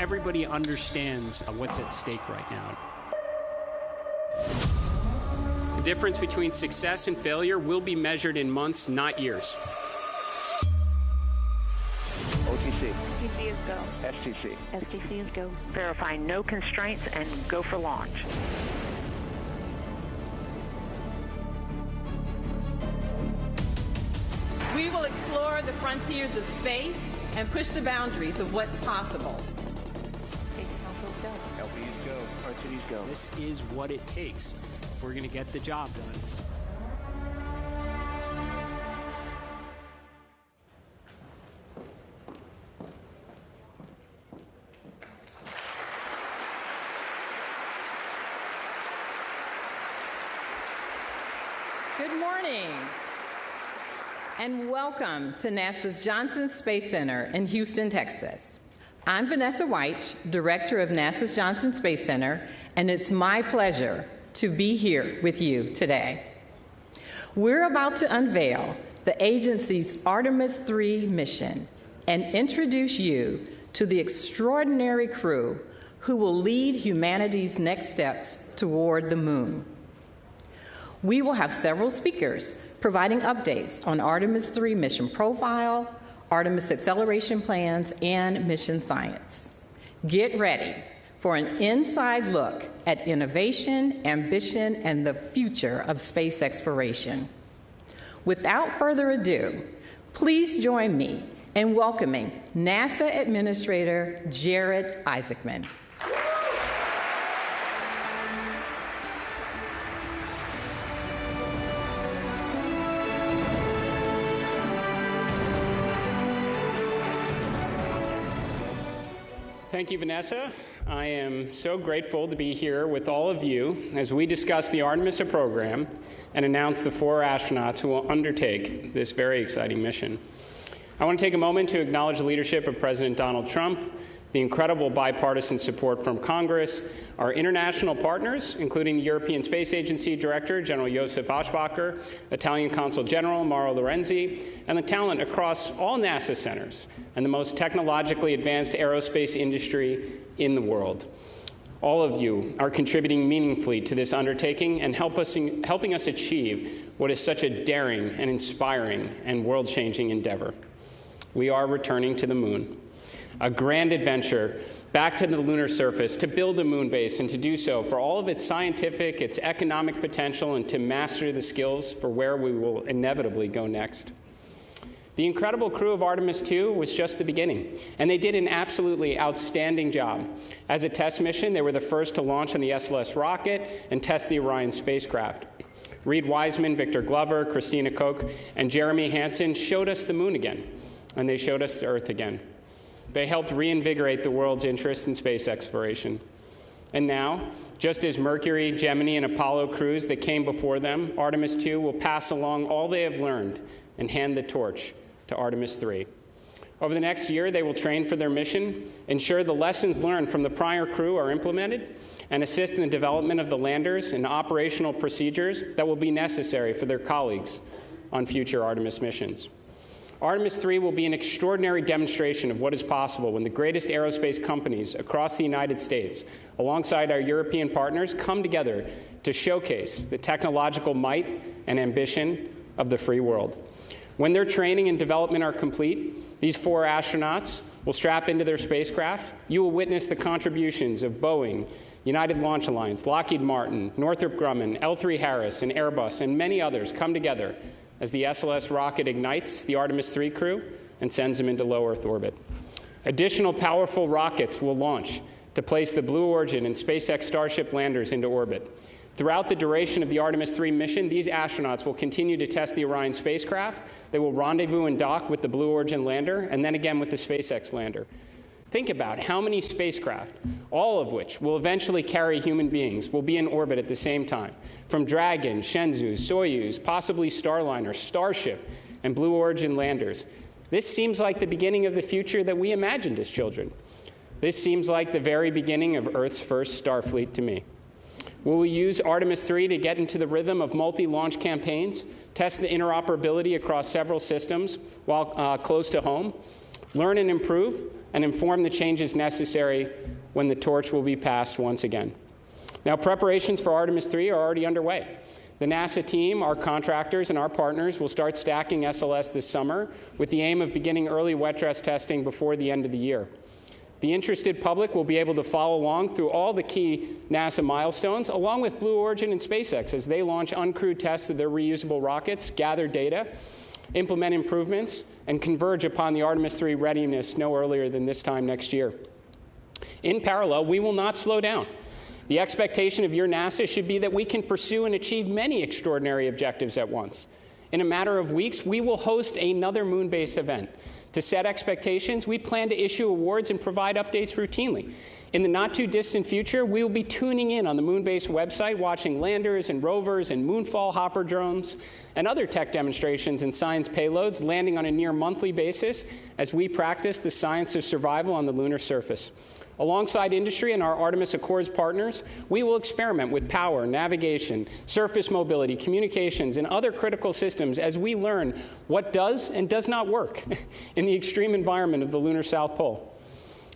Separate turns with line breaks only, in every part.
everybody understands what's at stake right now. The difference between success and failure will be measured in months, not years.
OTC.
OTC is go.
STC.
STC is go.
Verify no constraints and go for launch.
We will explore the frontiers of space and push the boundaries of what's possible.
Space Council go.
LPs go. RTDs go.
This is what it takes if we're going to get the job done.
Good morning, and welcome to NASA's Johnson Space Center in Houston, Texas. I'm Vanessa White, Director of NASA's Johnson Space Center, and it's my pleasure to be here with you today. We're about to unveil the agency's Artemis III mission and introduce you to the extraordinary crew who will lead humanity's next steps toward the moon. We will have several speakers providing updates on Artemis III mission profile, Artemis acceleration plans, and mission science. Get ready for an inside look at innovation, ambition, and the future of space exploration. Without further ado, please join me in welcoming NASA Administrator Jared Isaacman.
Thank you, Vanessa. I am so grateful to be here with all of you as we discuss the Artemis program and announce the 4 astronauts who will undertake this very exciting mission. I want to take a moment to acknowledge the leadership of President Donald Trump, the incredible bipartisan support from Congress, our international partners, including the European Space Agency Director General Josef Aschbacher, Italian Consul General Mauro Lorenzi, and the talent across all NASA centers and the most technologically advanced aerospace industry in the world. All of you are contributing meaningfully to this undertaking and helping us achieve what is such a daring and inspiring and world-changing endeavor. We are returning to the moon, a grand adventure back to the lunar surface to build a moon base, and to do so for all of its scientific, its economic potential, and to master the skills for where we will inevitably go next. The incredible crew of Artemis II was just the beginning, and they did an absolutely outstanding job. As a test mission, they were the first to launch on the SLS rocket and test the Orion spacecraft. Reed Wiseman, Victor Glover, Christina Koch, and Jeremy Hansen showed us the moon again, and they showed us the Earth again. They helped reinvigorate the world's interest in space exploration. And now, just as Mercury, Gemini, and Apollo crews that came before them, Artemis II will pass along all they have learned and hand the torch to Artemis III. Over the next year, they will train for their mission, ensure the lessons learned from the prior crew are implemented, and assist in the development of the landers and operational procedures that will be necessary for their colleagues on future Artemis missions. Artemis III will be an extraordinary demonstration of what is possible when the greatest aerospace companies across the United States, alongside our European partners, come together to showcase the technological might and ambition of the free world. When their training and development are complete, these 4 astronauts will strap into their spacecraft. You will witness the contributions of Boeing, United Launch Alliance, Lockheed Martin, Northrop Grumman, L3 Harris, and Airbus, and many others come together as the SLS rocket ignites the Artemis III crew and sends them into low Earth orbit. Additional powerful rockets will launch to place the Blue Origin and SpaceX Starship landers into orbit. Throughout the duration of the Artemis III mission, these astronauts will continue to test the Orion spacecraft. They will rendezvous and dock with the Blue Origin lander, and then again with the SpaceX lander. Think about how many spacecraft, all of which will eventually carry human beings, will be in orbit at the same time. From Dragon, Shenzhou, Soyuz, possibly Starliner, Starship, and Blue Origin landers. This seems like the beginning of the future that we imagined as children. This seems like the very beginning of Earth's first Starfleet to me. Will we use Artemis III to get into the rhythm of multi-launch campaigns, test the interoperability across several systems while close to home? learn and improve, and inform the changes necessary when the torch will be passed once again. Now, preparations for Artemis III are already underway. The NASA team, our contractors, and our partners will start stacking SLS this summer with the aim of beginning early wet dress testing before the end of the year. The interested public will be able to follow along through all the key NASA milestones, along with Blue Origin and SpaceX as they launch uncrewed tests of their reusable rockets, gather data, implement improvements, and converge upon the Artemis III readiness no earlier than this time next year. In parallel, we will not slow down. The expectation of your NASA should be that we can pursue and achieve many extraordinary objectives at once. In a matter of weeks, we will host another moon-based event. To set expectations, we plan to issue awards and provide updates routinely. In the not-too-distant future, we will be tuning in on the Moonbase website, watching landers and rovers and moonfall hopper drones and other tech demonstrations and science payloads landing on a near-monthly basis as we practice the science of survival on the lunar surface. Alongside industry and our Artemis Accords partners, we will experiment with power, navigation, surface mobility, communications, and other critical systems as we learn what does and does not work in the extreme environment of the lunar South Pole.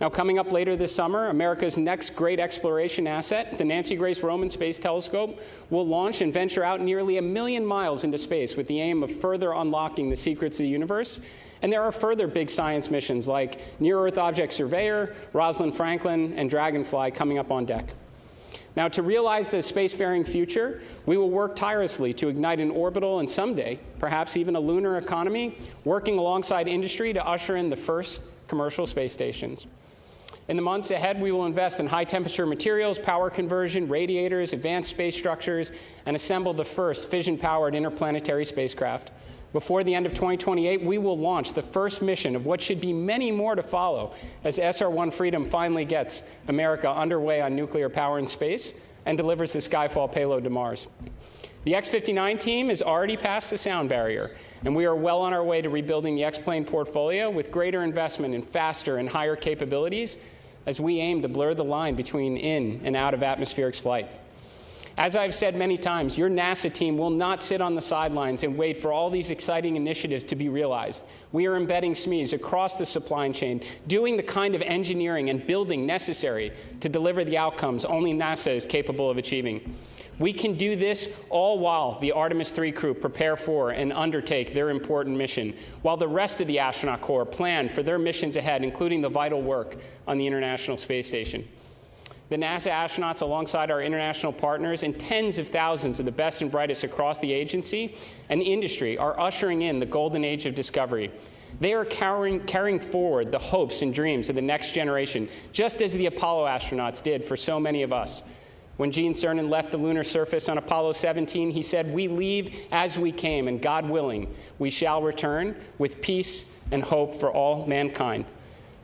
Now, coming up later this summer, America's next great exploration asset, the Nancy Grace Roman Space Telescope, will launch and venture out nearly 1 million miles into space with the aim of further unlocking the secrets of the universe. And there are further big science missions like Near-Earth Object Surveyor, Rosalind Franklin, and Dragonfly coming up on deck. Now, to realize the spacefaring future, we will work tirelessly to ignite an orbital and someday, perhaps even a lunar economy, working alongside industry to usher in the first commercial space stations. In the months ahead, we will invest in high-temperature materials, power conversion, radiators, advanced space structures, and assemble the first fission-powered interplanetary spacecraft. Before the end of 2028, we will launch the first mission of what should be many more to follow as SR-1 Freedom finally gets America underway on nuclear power in space and delivers the Skyfall payload to Mars. The X-59 team has already passed the sound barrier, and we are well on our way to rebuilding the X-plane portfolio with greater investment in faster and higher capabilities as we aim to blur the line between in and out of atmospheric flight. As I've said many times, your NASA team will not sit on the sidelines and wait for all these exciting initiatives to be realized. We are embedding SMEs across the supply chain, doing the kind of engineering and building necessary to deliver the outcomes only NASA is capable of achieving. We can do this all while the Artemis III crew prepare for and undertake their important mission, while the rest of the astronaut corps plan for their missions ahead, including the vital work on the International Space Station. The NASA astronauts, alongside our international partners and tens of thousands of the best and brightest across the agency and industry, are ushering in the golden age of discovery. They are carrying forward the hopes and dreams of the next generation, just as the Apollo astronauts did for so many of us. When Gene Cernan left the lunar surface on Apollo 17, he said, "We leave as we came, and God willing, we shall return with peace and hope for all mankind."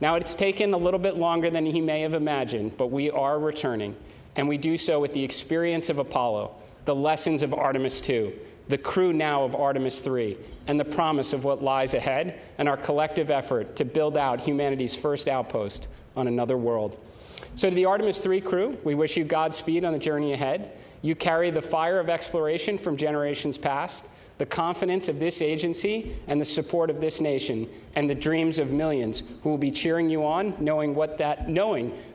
Now, it's taken a little bit longer than he may have imagined, but we are returning, and we do so with the experience of Apollo, the lessons of Artemis II, the crew now of Artemis III, and the promise of what lies ahead, and our collective effort to build out humanity's first outpost on another world. So to the Artemis III crew, we wish you Godspeed on the journey ahead. You carry the fire of exploration from generations past, the confidence of this agency and the support of this nation, and the dreams of millions who will be cheering you on, knowing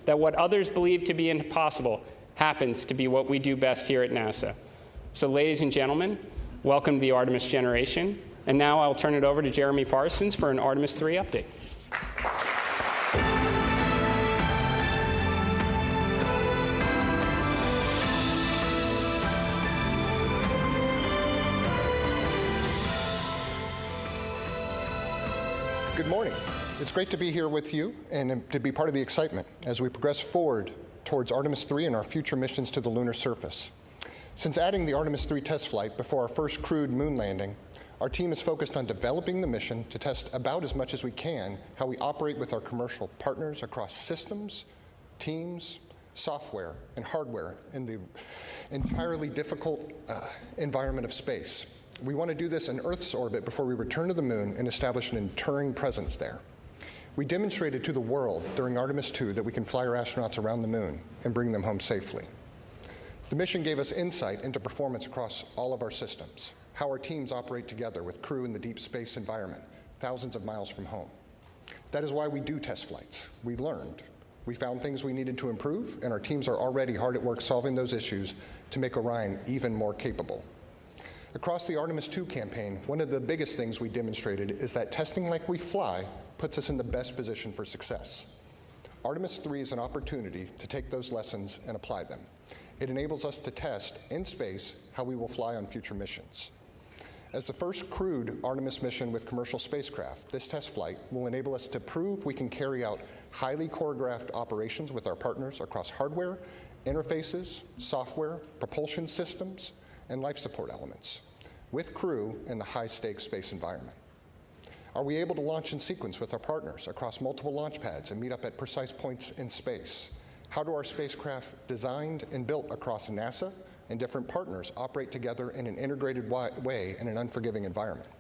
that what others believe to be impossible happens to be what we do best here at NASA. So ladies and gentlemen, welcome to the Artemis generation. And now I'll turn it over to Jeremy Parsons for an Artemis III update.
Good morning. It's great to be here with you and to be part of the excitement as we progress forward towards Artemis III and our future missions to the lunar surface. Since adding the Artemis III test flight before our first crewed moon landing, our team is focused on developing the mission to test about as much as we can how we operate with our commercial partners across systems, teams, software, and hardware in the entirely difficult environment of space. We want to do this in Earth's orbit before we return to the moon and establish an enduring presence there. We demonstrated to the world during Artemis II that we can fly our astronauts around the moon and bring them home safely. The mission gave us insight into performance across all of our systems, how our teams operate together with crew in the deep space environment, thousands of miles from home. That is why we do test flights. We learned. We found things we needed to improve, and our teams are already hard at work solving those issues to make Orion even more capable. Across the Artemis II campaign, one of the biggest things we demonstrated is that testing like we fly puts us in the best position for success. Artemis III is an opportunity to take those lessons and apply them. It enables us to test in space how we will fly on future missions. As the first crewed Artemis mission with commercial spacecraft, this test flight will enable us to prove we can carry out highly choreographed operations with our partners across hardware, interfaces, software, propulsion systems, and life support elements, with crew in the high-stakes space environment. Are we able to launch in sequence with our partners across multiple launch pads and meet up at precise points in space? How do our spacecraft designed and built across NASA and different partners operate together in an integrated way in an unforgiving environment?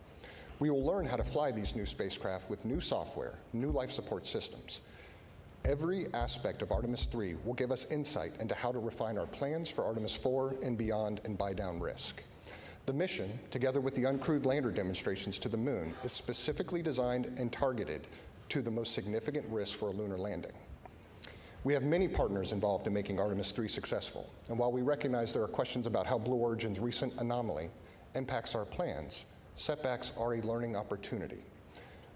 We will learn how to fly these new spacecraft with new software, new life support systems. Every aspect of Artemis III will give us insight into how to refine our plans for Artemis IV and beyond and buy down risk. The mission, together with the uncrewed lander demonstrations to the moon, is specifically designed and targeted to the most significant risk for a lunar landing. We have many partners involved in making Artemis III successful, and while we recognize there are questions about how Blue Origin's recent anomaly impacts our plans, setbacks are a learning opportunity.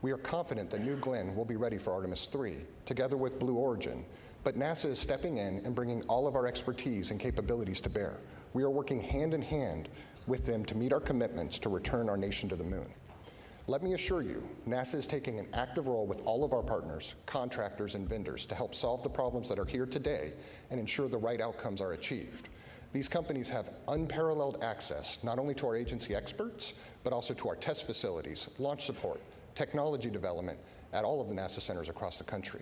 We are confident that New Glenn will be ready for Artemis III, together with Blue Origin, but NASA is stepping in and bringing all of our expertise and capabilities to bear. We are working hand in hand with them to meet our commitments to return our nation to the moon. Let me assure you, NASA is taking an active role with all of our partners, contractors, and vendors to help solve the problems that are here today and ensure the right outcomes are achieved. These companies have unparalleled access not only to our agency experts, but also to our test facilities, launch support, technology development at all of the NASA centers across the country.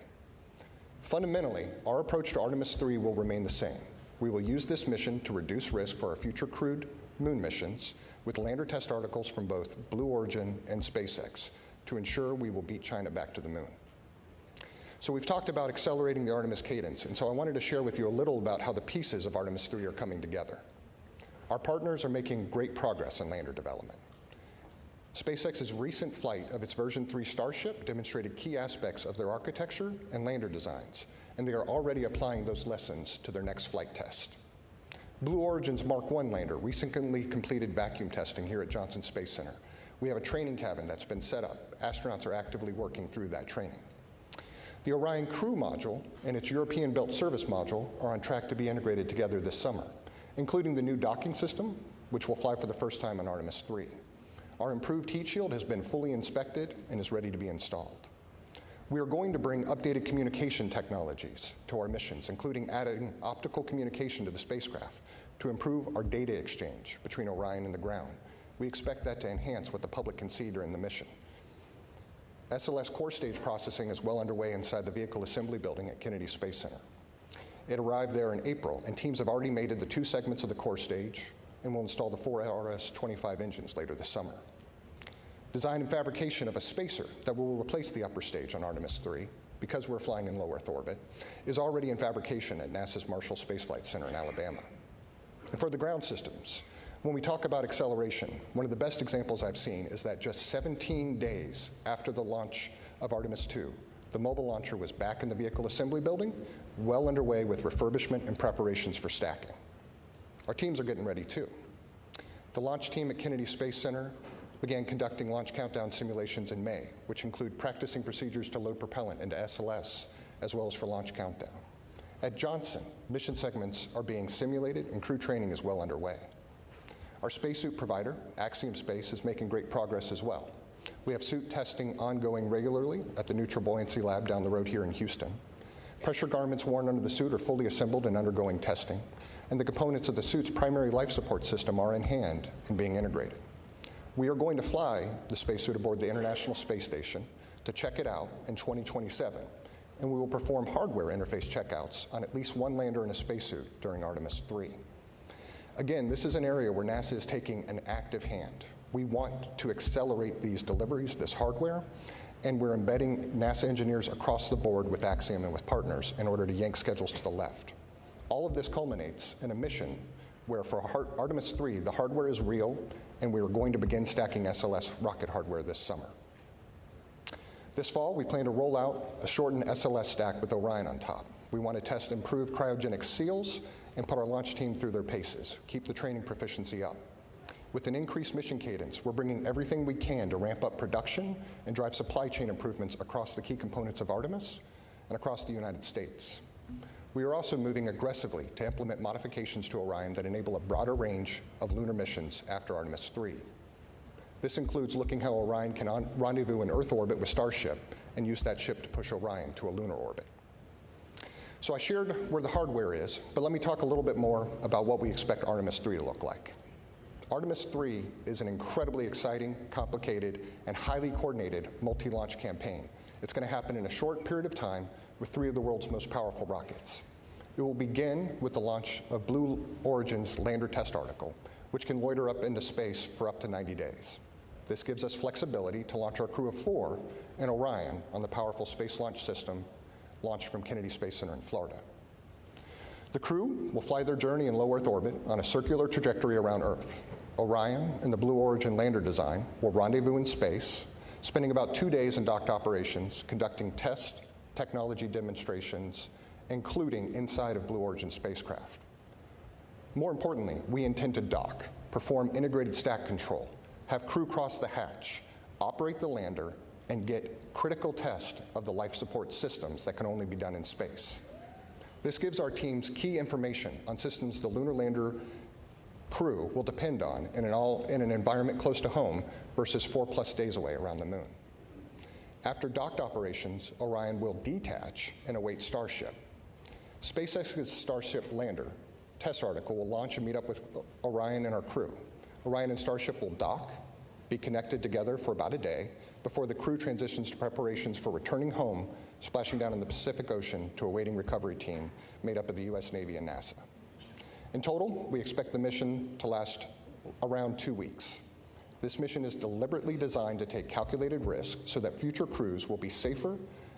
Fundamentally, our approach to Artemis III will remain the same. We will use this mission to reduce risk for our future crewed moon missions with lander test articles from both Blue Origin and SpaceX to ensure we will beat China back to the moon. So we've talked about accelerating the Artemis cadence, and so I wanted to share with you a little about how the pieces of Artemis III are coming together. Our partners are making great progress in lander development. SpaceX's recent flight of its version 3 Starship demonstrated key aspects of their architecture and lander designs, and they are already applying those lessons to their next flight test. Blue Origin's Mark I lander recently completed vacuum testing here at Johnson Space Center. We have a training cabin that's been set up. Astronauts are actively working through that training. The Orion Crew Module and its European-built service module are on track to be integrated together this summer, including the new docking system, which will fly for the first time on Artemis III. Our improved heat shield has been fully inspected and is ready to be installed. We are going to bring updated communication technologies to our missions, including adding optical communication to the spacecraft to improve our data exchange between Orion and the ground. We expect that to enhance what the public can see during the mission. SLS core stage processing is well underway inside the Vehicle Assembly Building at Kennedy Space Center. It arrived there in April, and teams have already mated the 2 segments of the core stage and will install the 4 RS-25 engines later this summer. Design and fabrication of a spacer that will replace the upper stage on Artemis III, because we're flying in low Earth orbit, is already in fabrication at NASA's Marshall Space Flight Center in Alabama. And for the ground systems, when we talk about acceleration, one of the best examples I've seen is that just 17 days after the launch of Artemis II, the mobile launcher was back in the Vehicle Assembly Building, well underway with refurbishment and preparations for stacking. Our teams are getting ready too. The launch team at Kennedy Space Center began conducting launch countdown simulations in May, which include practicing procedures to load propellant into SLS, as well as for launch countdown. At Johnson, mission segments are being simulated and crew training is well underway. Our spacesuit provider, Axiom Space, is making great progress as well. We have suit testing ongoing regularly at the Neutral Buoyancy Lab down the road here in Houston. Pressure garments worn under the suit are fully assembled and undergoing testing, and the components of the suit's primary life support system are in hand and being integrated. We are going to fly the spacesuit aboard the International Space Station to check it out in 2027, and we will perform hardware interface checkouts on at least 1 lander in a spacesuit during Artemis III. Again, this is an area where NASA is taking an active hand. We want to accelerate these deliveries, this hardware, and we're embedding NASA engineers across the board with Axiom and with partners in order to yank schedules to the left. All of this culminates in a mission where for Artemis III, the hardware is real, and we are going to begin stacking SLS rocket hardware this summer. This fall, we plan to roll out a shortened SLS stack with Orion on top. We want to test improved cryogenic seals and put our launch team through their paces, keep the training proficiency up. With an increased mission cadence, we're bringing everything we can to ramp up production and drive supply chain improvements across the key components of Artemis and across the United States. We are also moving aggressively to implement modifications to Orion that enable a broader range of lunar missions after Artemis III. This includes looking how Orion can rendezvous in Earth orbit with Starship and use that ship to push Orion to a lunar orbit. So I shared where the hardware is, but let me talk a little bit more about what we expect Artemis III to look like. Artemis III is an incredibly exciting, complicated, and highly coordinated multi-launch campaign. It's going to happen in a short period of time with 3 of the world's most powerful rockets. It will begin with the launch of Blue Origin's lander test article, which can loiter up into space for up to 90 days. This gives us flexibility to launch our crew of 4 and Orion on the powerful Space Launch System launched from Kennedy Space Center in Florida. The crew will fly their journey in low Earth orbit on a circular trajectory around Earth. Orion and the Blue Origin lander design will rendezvous in space, spending about 2 days in docked operations, conducting test technology demonstrations, including inside of Blue Origin spacecraft. More importantly, we intend to dock, perform integrated stack control, have crew cross the hatch, operate the lander, and get critical test of the life support systems that can only be done in space. This gives our teams key information on systems the lunar lander crew will depend on in an environment close to home versus 4+ days away around the moon. After docked operations, Orion will detach and await Starship. SpaceX's Starship lander test article will launch and meet up with Orion and our crew. Orion and Starship will dock, be connected together for about a day before the crew transitions to preparations for returning home, splashing down in the Pacific Ocean to a waiting recovery team made up of the US Navy and NASA. In total, we expect the mission to last around 2 weeks. This mission is deliberately designed to take calculated risks so that future crews will be safer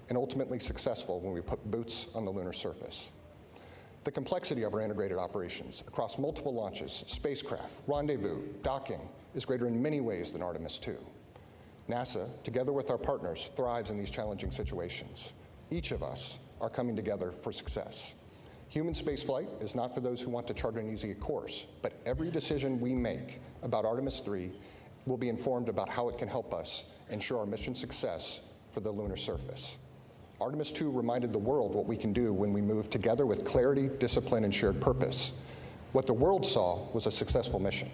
and ultimately successful when we put boots on the lunar surface. The complexity of our integrated operations across multiple launches, spacecraft, rendezvous, docking is greater in many ways than Artemis II. NASA, together with our partners, thrives in these challenging situations. Each of us are coming together for success. Human spaceflight is not for those who want to chart an easy course, but every decision we make about Artemis III will be informed about how it can help us ensure our mission success for the lunar surface. Artemis II reminded the world what we can do when we move together with clarity, discipline, and shared purpose. What the world saw was a successful mission.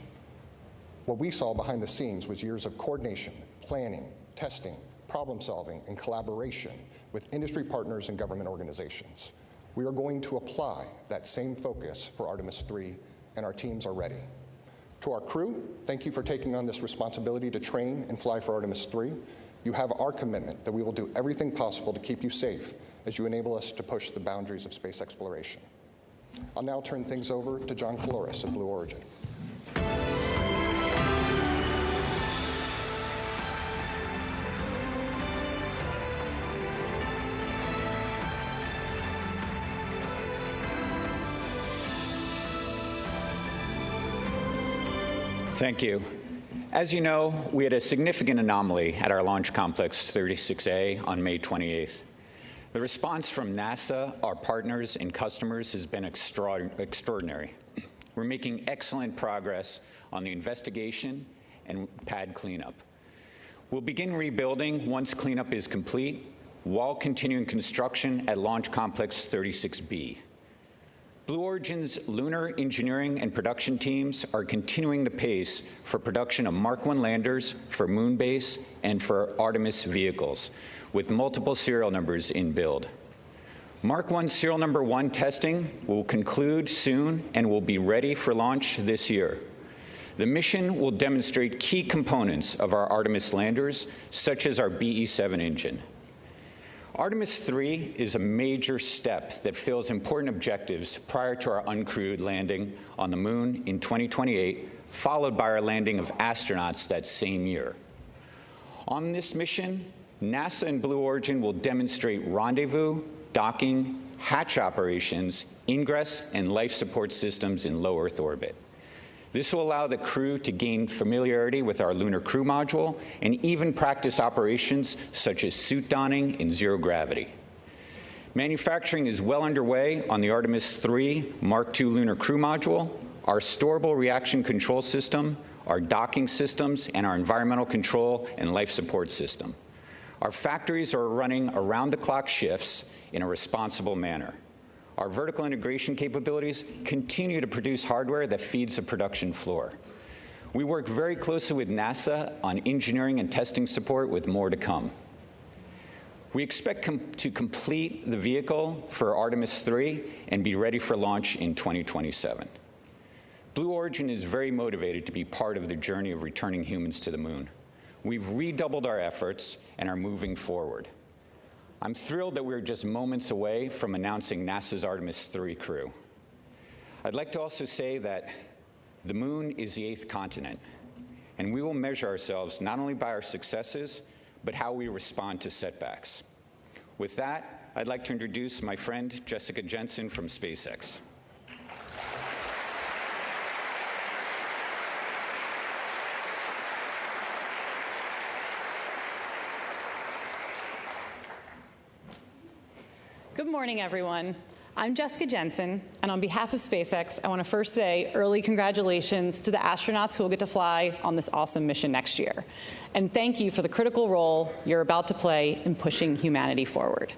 What we saw behind the scenes was years of coordination, planning, testing, problem solving, and collaboration with industry partners and government organizations. We are going to apply that same focus for Artemis III, and our teams are ready. To our crew, thank you for taking on this responsibility to train and fly for Artemis III. You have our commitment that we will do everything possible to keep you safe as you enable us to push the boundaries of space exploration. I'll now turn things over to John Caloris of Blue Origin.
Thank you. As you know, we had a significant anomaly at our Launch Complex 36A on May 28th. The response from NASA, our partners, and customers has been extraordinary. We're making excellent progress on the investigation and pad cleanup. We'll begin rebuilding once cleanup is complete, while continuing construction at Launch Complex 36B. Blue Origin's lunar engineering and production teams are continuing the pace for production of Mark I landers for Moon Base and for Artemis vehicles, with multiple serial numbers in build. Mark I serial number 1 testing will conclude soon and will be ready for launch this year. The mission will demonstrate key components of our Artemis landers, such as our BE-7 engine. Artemis III is a major step that fills important objectives prior to our uncrewed landing on the moon in 2028, followed by our landing of astronauts that same year. On this mission, NASA and Blue Origin will demonstrate rendezvous, docking, hatch operations, ingress, and life support systems in low Earth orbit. This will allow the crew to gain familiarity with our Lunar Crew Module and even practice operations such as suit donning in zero gravity. Manufacturing is well underway on the Artemis III Mark II Lunar Crew Module, our storable reaction control system, our docking systems, and our environmental control and life support system. Our factories are running around-the-clock shifts in a responsible manner. Our vertical integration capabilities continue to produce hardware that feeds the production floor. We work very closely with NASA on engineering and testing support with more to come. We expect to complete the vehicle for Artemis III and be ready for launch in 2027. Blue Origin is very motivated to be part of the journey of returning humans to the moon. We've redoubled our efforts and are moving forward. I'm thrilled that we're just moments away from announcing NASA's Artemis III crew. I'd like to also say that the moon is the 8th continent, and we will measure ourselves not only by our successes, but how we respond to setbacks. With that, I'd like to introduce my friend Jessica Jensen from SpaceX.
Good morning, everyone. I'm Jessica Jensen, and on behalf of SpaceX, I want to first say early congratulations to the astronauts who will get to fly on this awesome mission next year. And thank you for the critical role you're about to play in pushing humanity forward.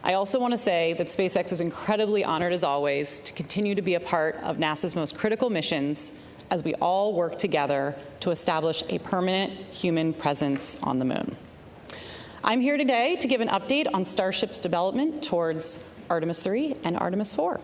I also want to say that SpaceX is incredibly honored, as always, to continue to be a part of NASA's most critical missions as we all work together to establish a permanent human presence on the moon. I'm here today to give an update on Starship's development towards Artemis III and Artemis IV.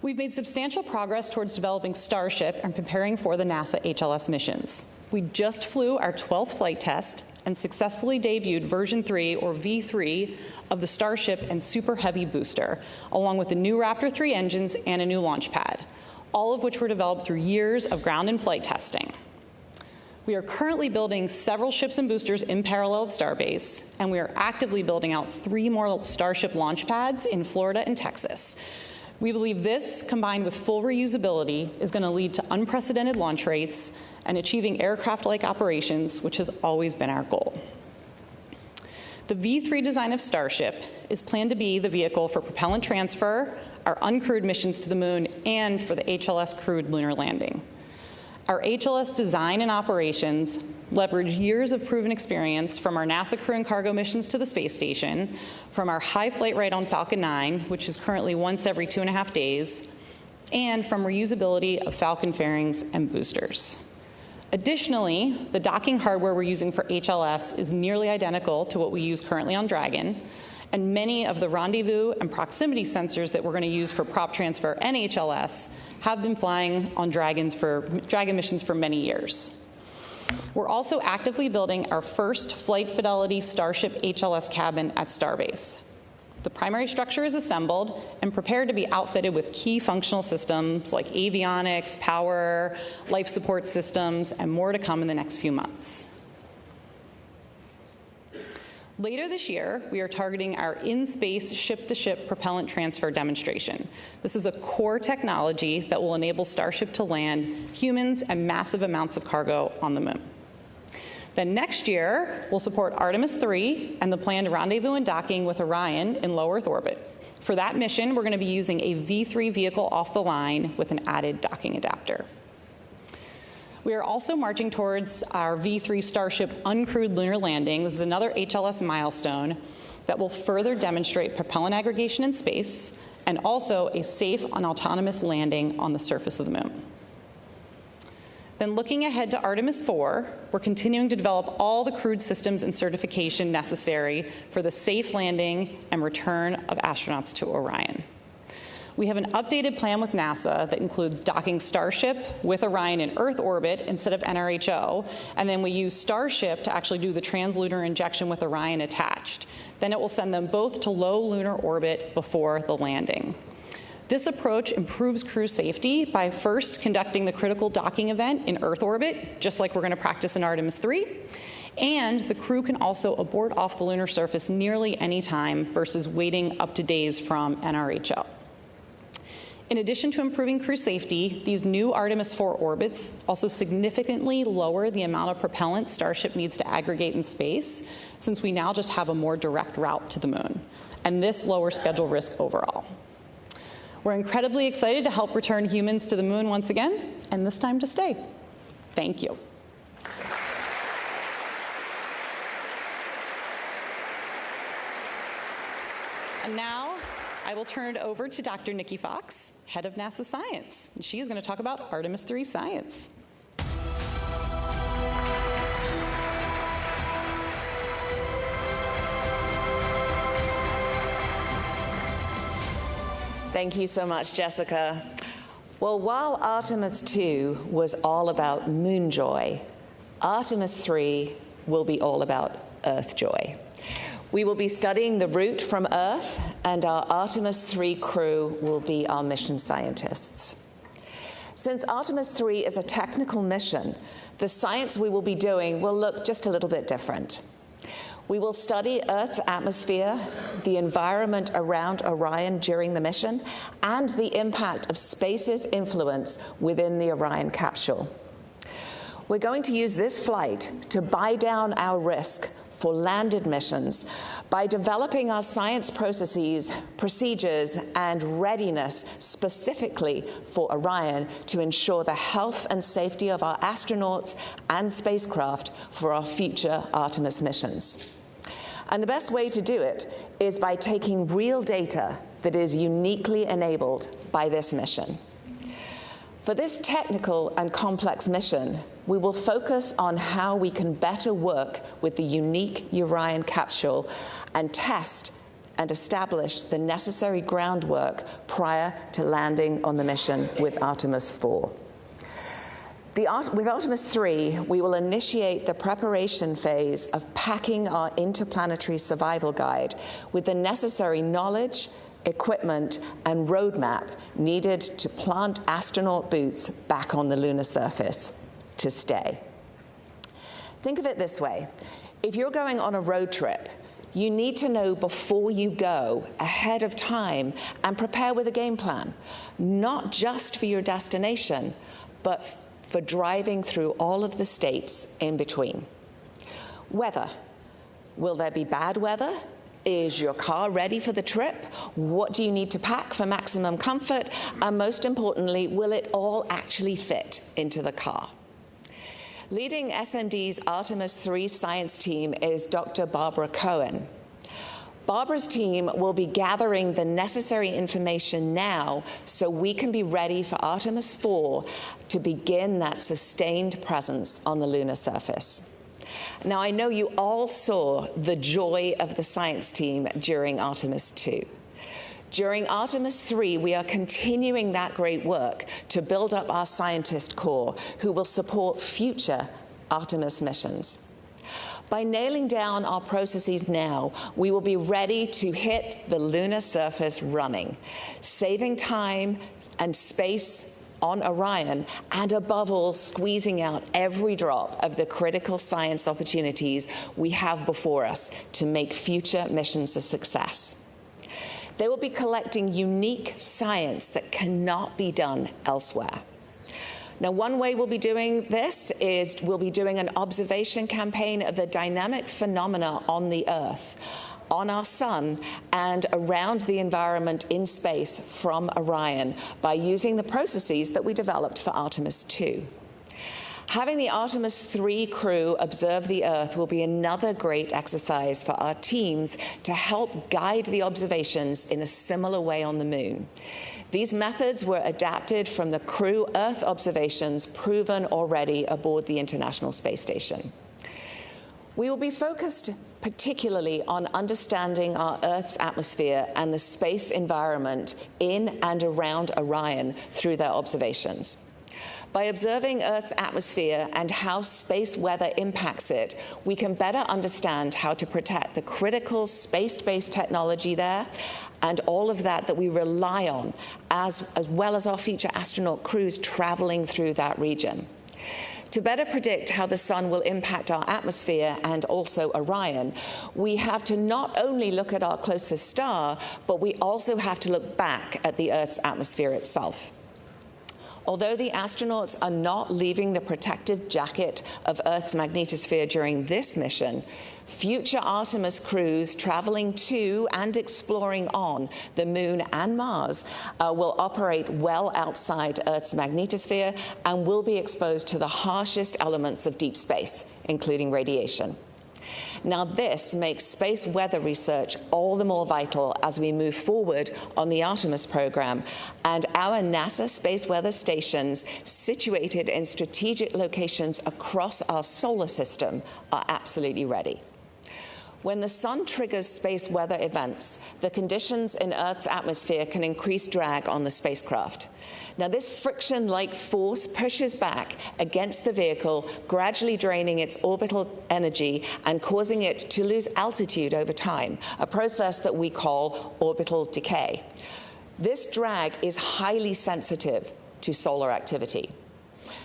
We've made substantial progress towards developing Starship and preparing for the NASA HLS missions. We just flew our 12th flight test and successfully debuted version 3, or V3, of the Starship and Super Heavy booster, along with the new Raptor 3 engines and a new launch pad, all of which were developed through years of ground and flight testing. We are currently building several ships and boosters in parallel at Starbase, and we are actively building out 3 more Starship launch pads in Florida and Texas. We believe this, combined with full reusability, is going to lead to unprecedented launch rates and achieving aircraft-like operations, which has always been our goal. The V3 design of Starship is planned to be the vehicle for propellant transfer, our uncrewed missions to the moon, and for the HLS crewed lunar landing. Our HLS design and operations leverage years of proven experience from our NASA crew and cargo missions to the space station, from our high flight rate on Falcon 9, which is currently once every 2.5 days, and from reusability of Falcon fairings and boosters. Additionally, the docking hardware we're using for HLS is nearly identical to what we use currently on Dragon, and many of the rendezvous and proximity sensors that we're going to use for prop transfer and HLS have been flying on Dragon missions for many years. We're also actively building our first flight fidelity Starship HLS cabin at Starbase. The primary structure is assembled and prepared to be outfitted with key functional systems like avionics, power, life support systems, and more to come in the next few months. Later this year, we are targeting our in-space ship-to-ship propellant transfer demonstration. This is a core technology that will enable Starship to land humans and massive amounts of cargo on the moon. Then next year, we'll support Artemis III and the planned rendezvous and docking with Orion in low Earth orbit. For that mission, we're going to be using a V3 vehicle off the line with an added docking adapter. We are also marching towards our V3 Starship uncrewed lunar landing. This is another HLS milestone that will further demonstrate propellant aggregation in space and also a safe and autonomous landing on the surface of the moon. Then looking ahead to Artemis IV, we're continuing to develop all the crewed systems and certification necessary for the safe landing and return of astronauts to Orion. We have an updated plan with NASA that includes docking Starship with Orion in Earth orbit instead of NRHO, and then we use Starship to actually do the translunar injection with Orion attached. Then it will send them both to low lunar orbit before the landing. This approach improves crew safety by first conducting the critical docking event in Earth orbit, just like we're going to practice in Artemis III, and the crew can also abort off the lunar surface nearly any time versus waiting up to days from NRHO. In addition to improving crew safety, these new Artemis IV orbits also significantly lower the amount of propellant Starship needs to aggregate in space, since we now just have a more direct route to the moon. And this lowers schedule risk overall. We're incredibly excited to help return humans to the moon once again, and this time to stay. Thank you. And now I will turn it over to Dr. Nikki Fox, head of NASA Science. And she is going to talk about Artemis III science.
Thank you so much, Jessica. Well, while Artemis II was all about moon joy, Artemis III will be all about Earth joy. We will be studying the route from Earth, and our Artemis III crew will be our mission scientists. Since Artemis III is a technical mission, the science we will be doing will look just a little bit different. We will study Earth's atmosphere, the environment around Orion during the mission, and the impact of space's influence within the Orion capsule. We're going to use this flight to buy down our risk for landed missions by developing our science processes, procedures, and readiness specifically for Orion to ensure the health and safety of our astronauts and spacecraft for our future Artemis missions. And the best way to do it is by taking real data that is uniquely enabled by this mission. For this technical and complex mission, we will focus on how we can better work with the unique Orion capsule and test and establish the necessary groundwork prior to landing on the mission with Artemis IV. With Artemis III, we will initiate the preparation phase of packing our interplanetary survival guide with the necessary knowledge, equipment, and roadmap needed to plant astronaut boots back on the lunar surface to stay. Think of it this way. If you're going on a road trip, you need to know before you go ahead of time and prepare with a game plan, not just for your destination, but for driving through all of the states in between. Weather. Will there be bad weather? Is your car ready for the trip? What do you need to pack for maximum comfort? And most importantly, will it all actually fit into the car? Leading SMD's Artemis III science team is Dr. Barbara Cohen. Barbara's team will be gathering the necessary information now so we can be ready for Artemis IV to begin that sustained presence on the lunar surface. Now, I know you all saw the joy of the science team during Artemis II. During Artemis III, we are continuing that great work to build up our scientist corps who will support future Artemis missions. By nailing down our processes now, we will be ready to hit the lunar surface running, saving time and space on Orion, and above all, squeezing out every drop of the critical science opportunities we have before us to make future missions a success. They will be collecting unique science that cannot be done elsewhere. Now, one way we'll be doing this is we'll be doing an observation campaign of the dynamic phenomena on the Earth, on our sun, and around the environment in space from Orion by using the processes that we developed for Artemis II. Having the Artemis III crew observe the Earth will be another great exercise for our teams to help guide the observations in a similar way on the Moon. These methods were adapted from the crew Earth observations proven already aboard the International Space Station. We will be focused particularly on understanding our Earth's atmosphere and the space environment in and around Orion through their observations. By observing Earth's atmosphere and how space weather impacts it, we can better understand how to protect the critical space-based technology there and all of that we rely on, as well as our future astronaut crews traveling through that region. To better predict how the sun will impact our atmosphere and also Orion, we have to not only look at our closest star, but we also have to look back at the Earth's atmosphere itself. Although the astronauts are not leaving the protective jacket of Earth's magnetosphere during this mission, future Artemis crews traveling to and exploring on the Moon and Mars will operate well outside Earth's magnetosphere and will be exposed to the harshest elements of deep space, including radiation. Now, this makes space weather research all the more vital as we move forward on the Artemis program, and our NASA space weather stations situated in strategic locations across our solar system are absolutely ready. When the sun triggers space weather events, the conditions in Earth's atmosphere can increase drag on the spacecraft. Now, this friction-like force pushes back against the vehicle, gradually draining its orbital energy and causing it to lose altitude over time, a process that we call orbital decay. This drag is highly sensitive to solar activity.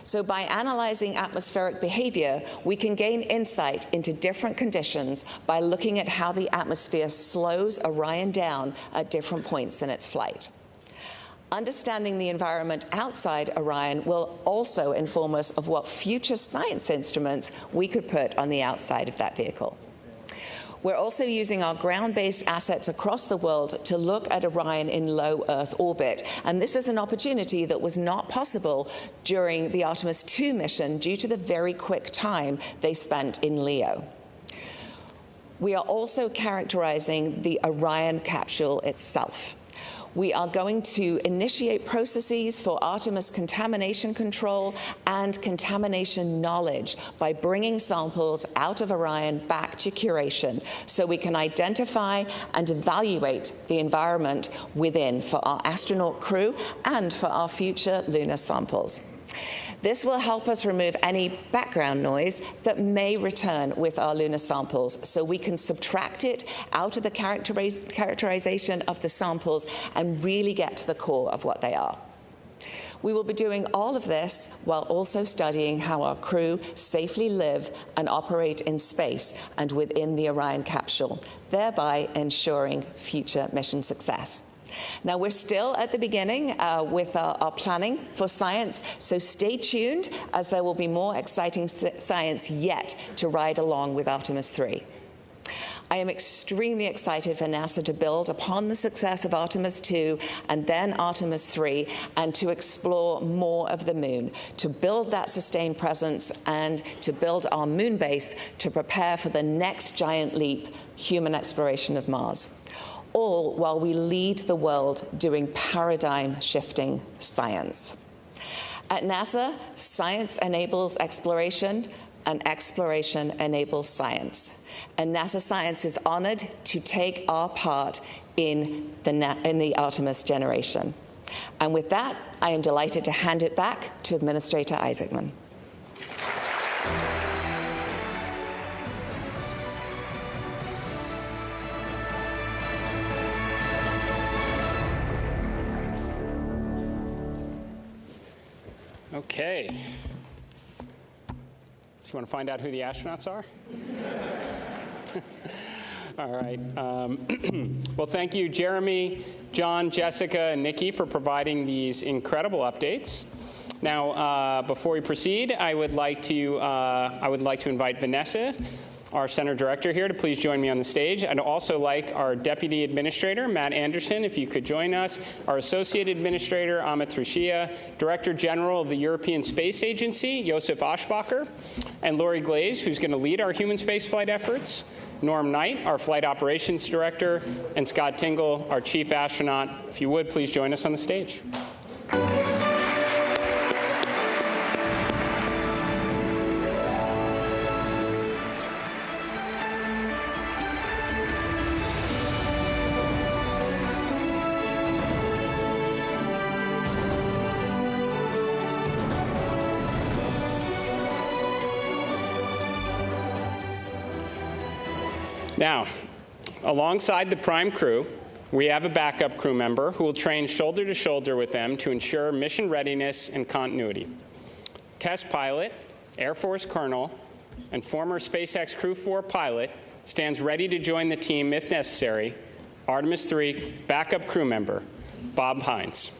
So by analyzing atmospheric behavior, we can gain insight into different conditions by looking at how the atmosphere slows Orion down at different points in its flight. Understanding the environment outside Orion will also inform us of what future science instruments we could put on the outside of that vehicle. We're also using our ground-based assets across the world to look at Orion in low Earth orbit. And this is an opportunity that was not possible during the Artemis II mission due to the very quick time they spent in LEO. We are also characterizing the Orion capsule itself. We are going to initiate processes for Artemis contamination control and contamination knowledge by bringing samples out of Orion back to curation so we can identify and evaluate the environment within for our astronaut crew and for our future lunar samples. This will help us remove any background noise that may return with our lunar samples, so we can subtract it out of the characterization of the samples and really get to the core of what they are. We will be doing all of this while also studying how our crew safely live and operate in space and within the Orion capsule, thereby ensuring future mission success. Now, we're still at the beginning with our planning for science, so stay tuned as there will be more exciting science yet to ride along with Artemis III. I am extremely excited for NASA to build upon the success of Artemis II and then Artemis III and to explore more of the moon, to build that sustained presence and to build our moon base to prepare for the next giant leap, human exploration of Mars. All while we lead the world doing paradigm-shifting science. At NASA, science enables exploration, and exploration enables science. And NASA Science is honored to take our part in the Artemis generation. And with that, I am delighted to hand it back to Administrator Isaacman.
Okay. So you want to find out who the astronauts are? All right. Well, thank you, Jeremy, John, Jessica, and Nikki for providing these incredible updates. Now, before we proceed, I would like to invite Vanessa, our center director here, to please join me on the stage. I'd also like our deputy administrator, Matt Anderson, if you could join us, our associate administrator, Amit Trushia, director general of the European Space Agency, Josef Aschbacher, and Lori Glaze, who's going to lead our human spaceflight efforts, Norm Knight, our flight operations director, and Scott Tingle, our chief astronaut. If you would, please join us on the stage. Now, alongside the prime crew, we have a backup crew member who will train shoulder to shoulder with them to ensure mission readiness and continuity. Test pilot Air Force colonel, and former SpaceX Crew 4 pilot, stands ready to join the team if necessary, Artemis III backup crew member, Bob Hines.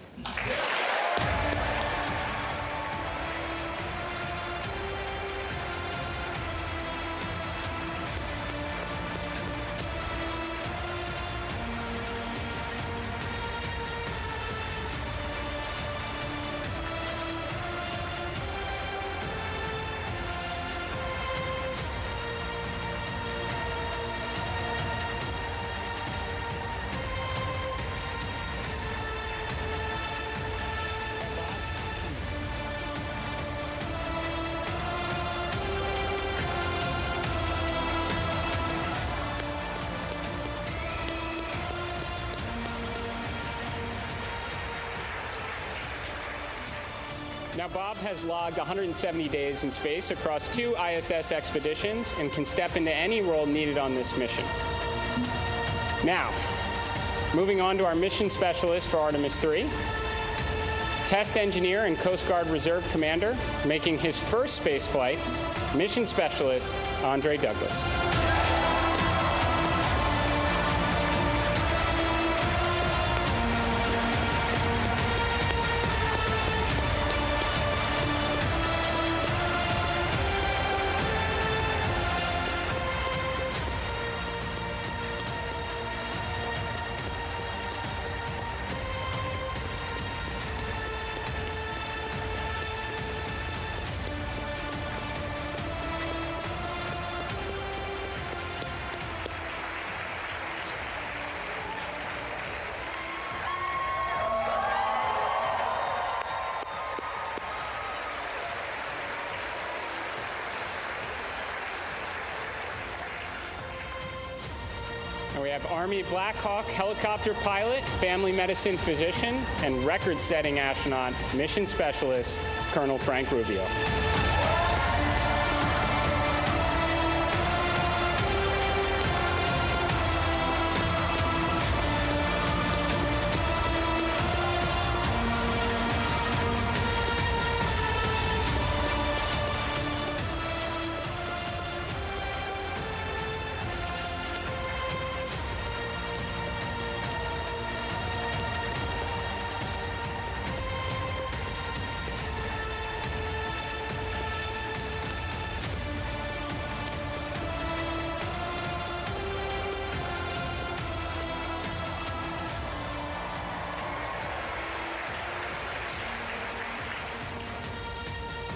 Now, Bob has logged 170 days in space across 2 ISS expeditions and can step into any role needed on this mission. Now, moving on to our mission specialist for Artemis III, test engineer and Coast Guard Reserve Commander, making his first space flight, mission specialist Andre Douglas. And we have Army Black Hawk helicopter pilot, family medicine physician, and record-setting astronaut, mission specialist, Colonel Frank Rubio.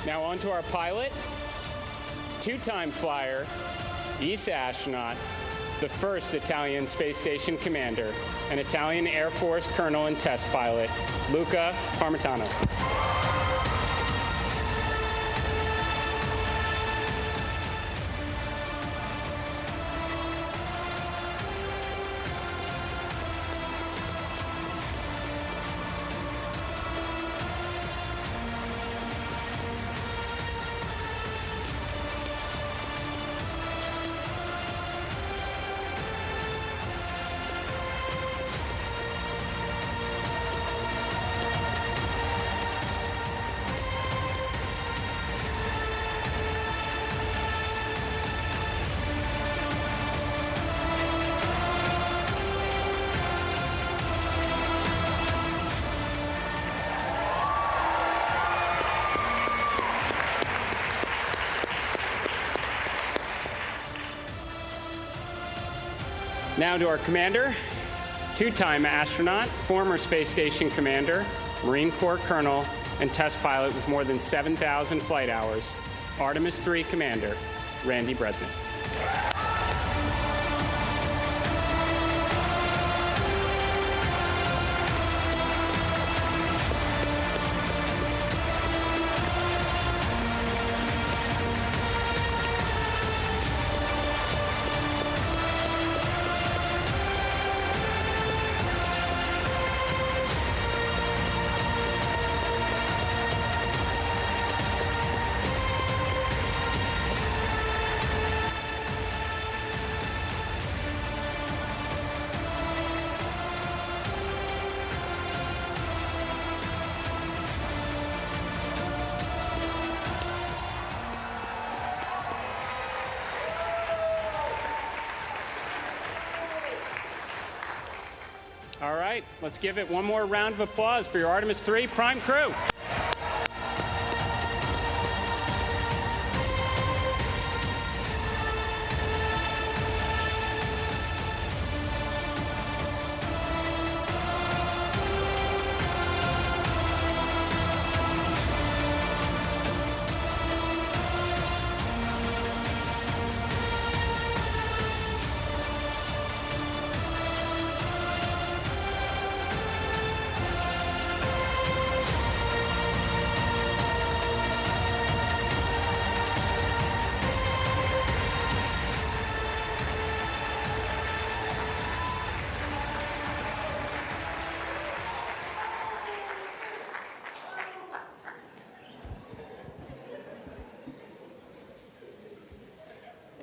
Now on to our pilot, 2-time flyer, ESA astronaut, the first Italian space station commander, and Italian Air Force colonel and test pilot, Luca Parmitano. Now to our commander, 2-time astronaut, former space station commander, Marine Corps colonel, and test pilot with more than 7,000 flight hours, Artemis III commander, Randy Bresnik. All right, let's give it one more round of applause for your Artemis III prime crew.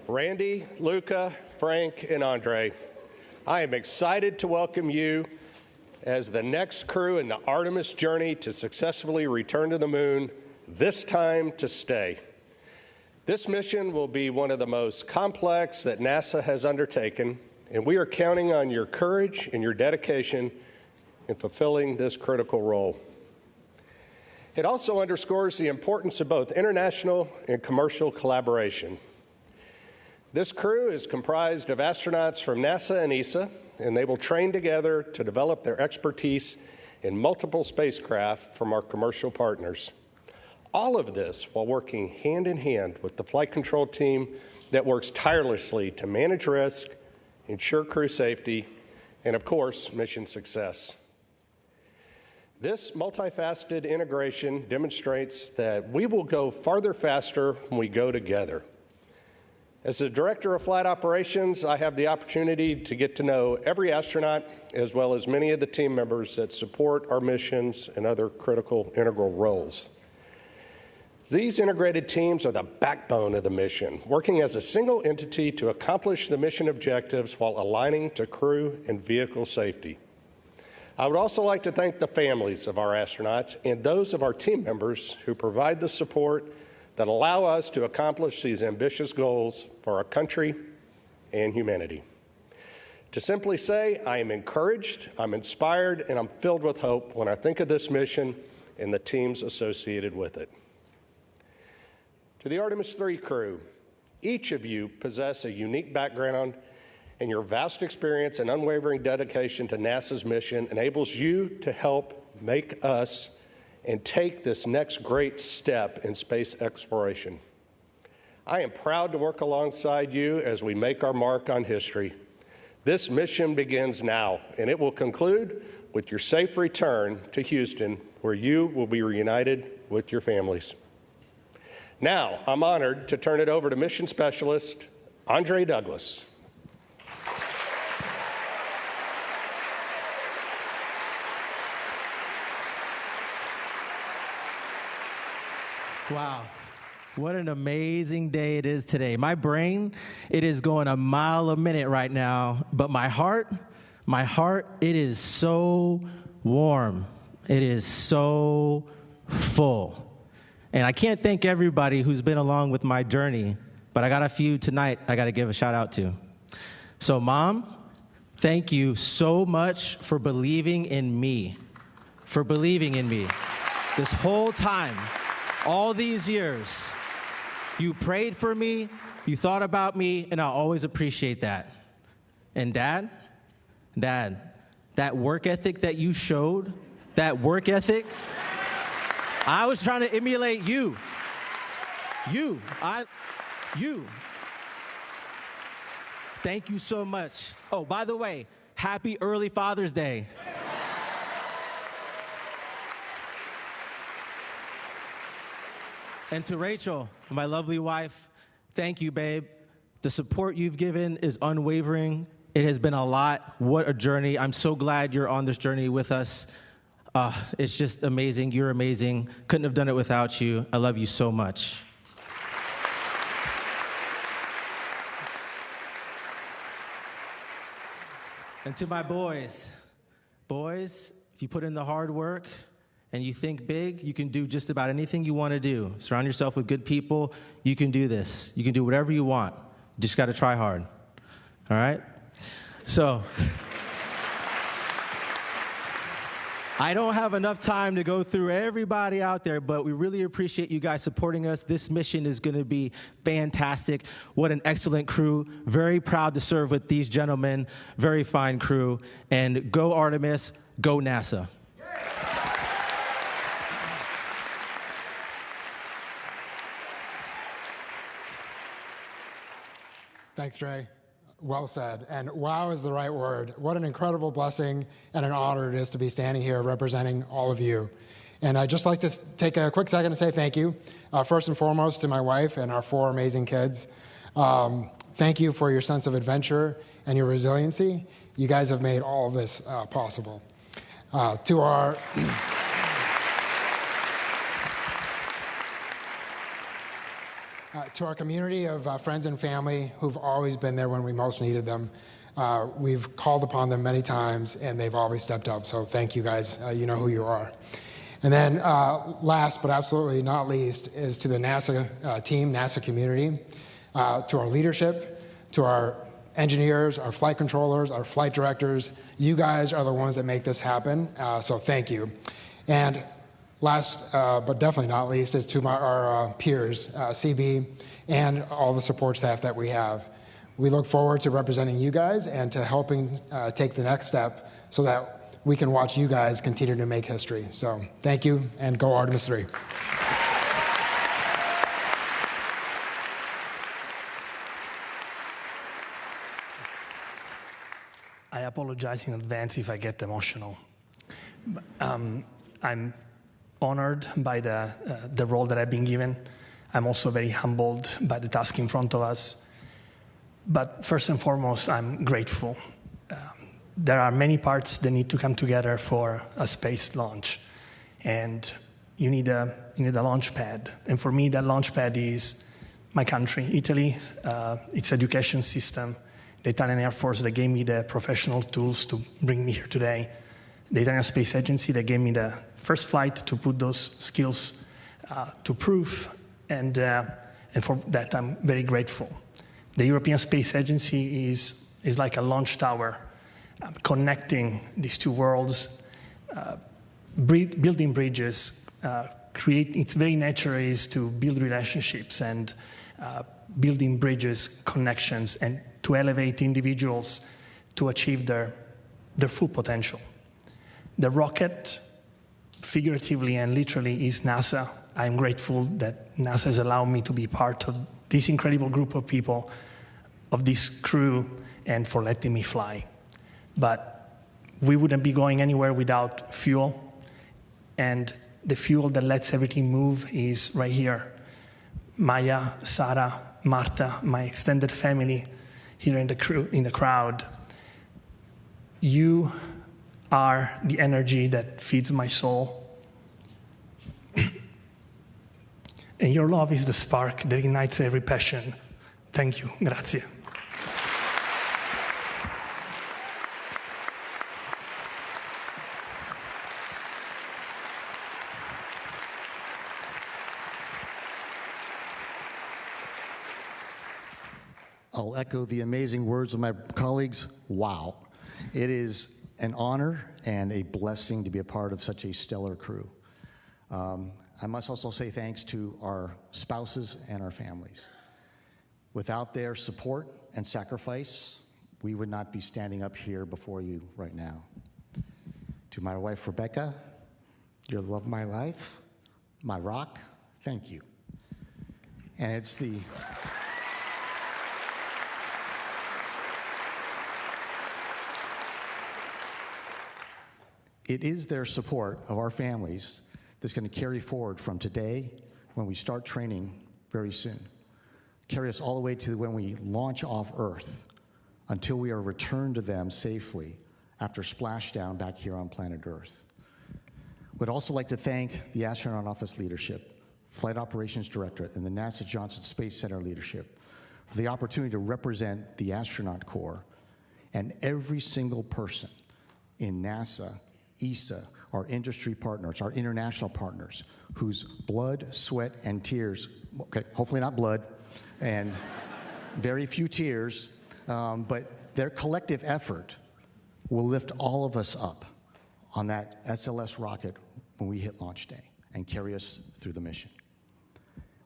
Randy, Luca, Frank, and Andre, I am excited to welcome you as the next crew in the Artemis journey to successfully return to the moon, this time to stay. This mission will be one of the most complex that NASA has undertaken, and we are counting on your courage and your dedication in fulfilling this critical role. It also underscores the importance of both international and commercial collaboration. This crew is comprised of astronauts from NASA and ESA, and they will train together to develop their expertise in multiple spacecraft from our commercial partners. All of this while working hand in hand with the flight control team that works tirelessly to manage risk, ensure crew safety, and of course, mission success. This multifaceted integration demonstrates that we will go farther faster when we go together. As the Director of Flight Operations, I have the opportunity to get to know every astronaut as well as many of the team members that support our missions and other critical integral roles. These integrated teams are the backbone of the mission, working as a single entity to accomplish the mission objectives while aligning to crew and vehicle safety. I would also like to thank the families of our astronauts and those of our team members who provide the support that allow us to accomplish these ambitious goals for our country and humanity. To simply say, I am encouraged, I'm inspired, and I'm filled with hope when I think of this mission and the teams associated with it. To the Artemis III crew, each of you possess a unique background, and your vast experience and unwavering dedication to NASA's mission enables you to help make us and take this next great step in space exploration. I am proud to work alongside you as we make our mark on history. This mission begins now, and it will conclude with your safe return to Houston, where you will be reunited with your families. Now, I'm honored to turn it over to Mission Specialist Andre Douglas.
Wow, what an amazing day it is today. My brain, it is going a mile a minute right now, but my heart, it is so warm. It is so full. And I can't thank everybody who's been along with my journey, but I got a few tonight I got to give a shout out to. So Mom, thank you so much for believing in me, this whole time. All these years, you prayed for me, you thought about me, and I'll always appreciate that. And Dad, that work ethic that you showed, I was trying to emulate you. Thank you so much. Oh, by the way, happy early Father's Day. And to Rachel, my lovely wife, thank you, babe. The support you've given is unwavering. It has been a lot. What a journey. I'm so glad you're on this journey with us. It's just amazing. You're amazing. Couldn't have done it without you. I love you so much. And to my boys, if you put in the hard work, and you think big, you can do just about anything you want to do. Surround yourself with good people. You can do this. You can do whatever you want. You just got to try hard. All right? So, I don't have enough time to go through everybody out there, but we really appreciate you guys supporting us. This mission is going to be fantastic. What an excellent crew. Very proud to serve with these gentlemen. Very fine crew. And go Artemis, go NASA.
Thanks, Trey. Well said. And wow is the right word. What an incredible blessing and an honor it is to be standing here representing all of you. And I'd just like to take a quick second to say thank you, first and foremost, to my wife and our 4 amazing kids. Thank you for your sense of adventure and your resiliency. You guys have made all of this possible. To our... To our community of friends and family who've always been there when we most needed them, we've called upon them many times, and they've always stepped up. So thank you guys. You know who you are. And then last but absolutely not least is to the NASA team, NASA community, to our leadership, to our engineers, our flight controllers, our flight directors. You guys are the ones that make this happen. So thank you. And last, but definitely not least, is to our peers, CB, and all the support staff that we have. We look forward to representing you guys and to helping take the next step so that we can watch you guys continue to make history. So thank you, and go Artemis III.
I apologize in advance if I get emotional. I'm honored by the role that I've been given. I'm also very humbled by the task in front of us. But first and foremost, I'm grateful. There are many parts that need to come together for a space launch. And you need a launch pad. And for me, that launch pad is my country, Italy, its education system, the Italian Air Force that gave me the professional tools to bring me here today, the Italian Space Agency that gave me the first flight to put those skills to proof, and for that I'm very grateful. The European Space Agency is like a launch tower, connecting these two worlds, building bridges. Its very nature is to build relationships and building bridges, connections, and to elevate individuals to achieve their full potential. The rocket, figuratively and literally, is NASA. I'm grateful that NASA has allowed me to be part of this incredible group of people, of this crew, and for letting me fly. But we wouldn't be going anywhere without fuel, and the fuel that lets everything move is right here. Maya, Sarah, Marta, my extended family here in the crowd. You are the energy that feeds my soul. And your love is the spark that ignites every passion. Thank you. Grazie.
I'll echo the amazing words of my colleagues. Wow. It is an honor and a blessing to be a part of such a stellar crew. I must also say thanks to our spouses and our families. Without their support and sacrifice, we would not be standing up here before you right now. To my wife, Rebecca, you're the love of my life, my rock, thank you. And it is their support of our families that's going to carry forward from today when we start training very soon. Carry us all the way to when we launch off Earth until we are returned to them safely after splashdown back here on planet Earth. Would also like to thank the Astronaut Office leadership, Flight Operations Directorate, and the NASA Johnson Space Center leadership for the opportunity to represent the astronaut corps and every single person in NASA, ESA, our industry partners, our international partners, whose blood, sweat, and tears, okay, hopefully not blood, and very few tears, but their collective effort will lift all of us up, on that SLS rocket when we hit launch day and carry us through the mission.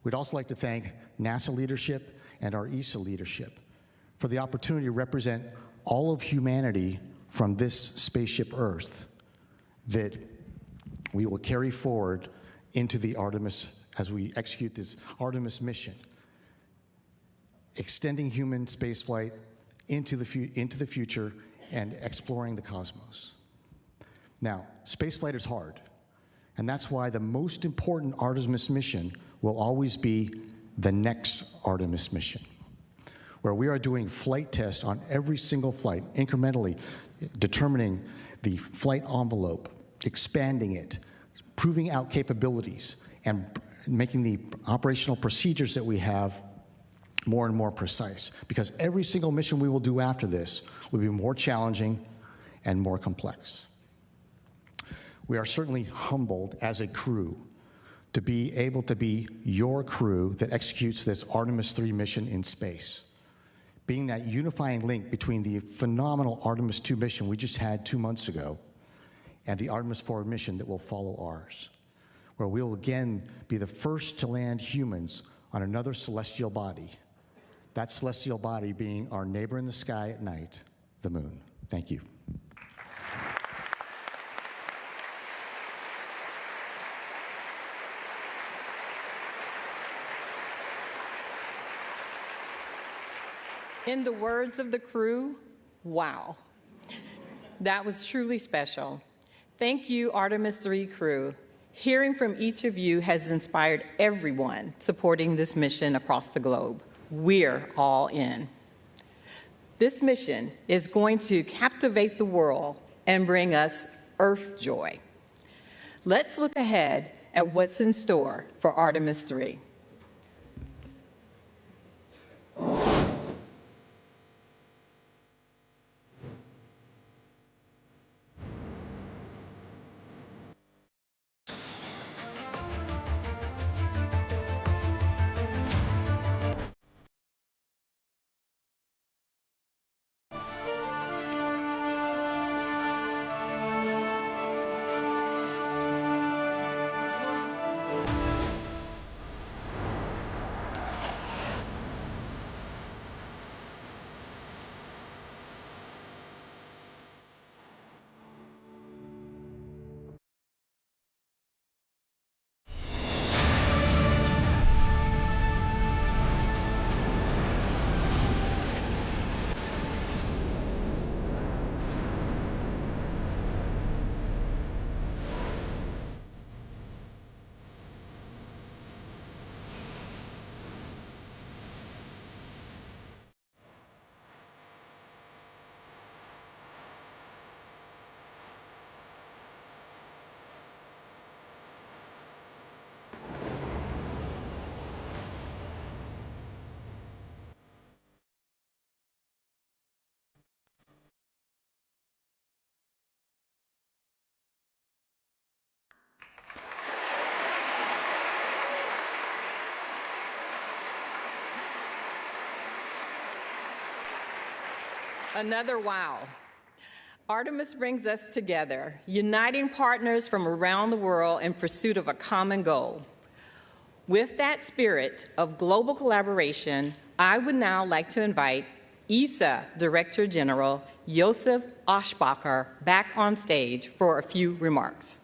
We'd also like to thank NASA leadership and our ESA leadership for the opportunity to represent all of humanity from this spaceship Earth that we will carry forward into the Artemis as we execute this Artemis mission, extending human spaceflight into the future and exploring the cosmos. Now, spaceflight is hard, and that's why the most important Artemis mission will always be the next Artemis mission, where we are doing flight tests on every single flight, incrementally determining the flight envelope, expanding it, proving out capabilities, and making the operational procedures that we have more and more precise. Because every single mission we will do after this will be more challenging and more complex. We are certainly humbled as a crew to be able to be your crew that executes this Artemis III mission in space, being that unifying link between the phenomenal Artemis II mission we just had 2 months ago and the Artemis IV mission that will follow ours, where we will again be the first to land humans on another celestial body, that celestial body being our neighbor in the sky at night, the moon. Thank you.
In the words of the crew, wow. That was truly special. Thank you, Artemis III crew. Hearing from each of you has inspired everyone supporting this mission across the globe. We're all in. This mission is going to captivate the world and bring us Earth joy. Let's look ahead at what's in store for Artemis III. Another wow. Artemis brings us together, uniting partners from around the world in pursuit of a common goal. With that spirit of global collaboration, I would now like to invite ESA Director General Josef Aschbacher back on stage for a few remarks.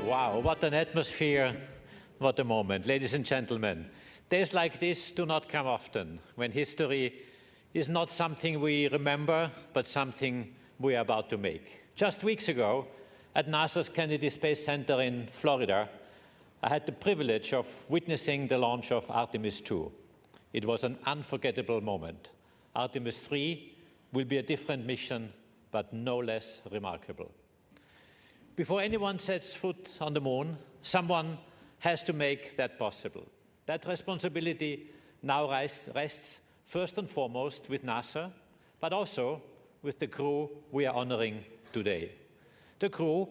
Wow, what an atmosphere, what a moment. Ladies and gentlemen, days like this do not come often, when history is not something we remember, but something we are about to make. Just weeks ago, at NASA's Kennedy Space Center in Florida, I had the privilege of witnessing the launch of Artemis II. It was an unforgettable moment. Artemis III will be a different mission, but no less remarkable. Before anyone sets foot on the moon, someone has to make that possible. That responsibility now rests first and foremost with NASA, but also with the crew we are honoring today. The crew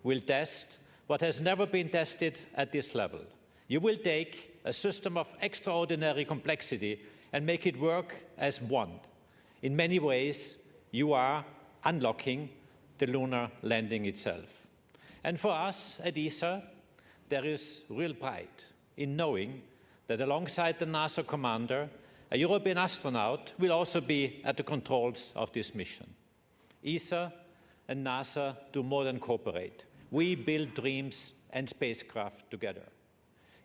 will test what has never been tested at this level. You will take a system of extraordinary complexity and make it work as one. In many ways, you are unlocking the lunar landing itself. And for us at ESA, there is real pride in knowing that alongside the NASA commander, a European astronaut will also be at the controls of this mission. ESA and NASA do more than cooperate. We build dreams and spacecraft together.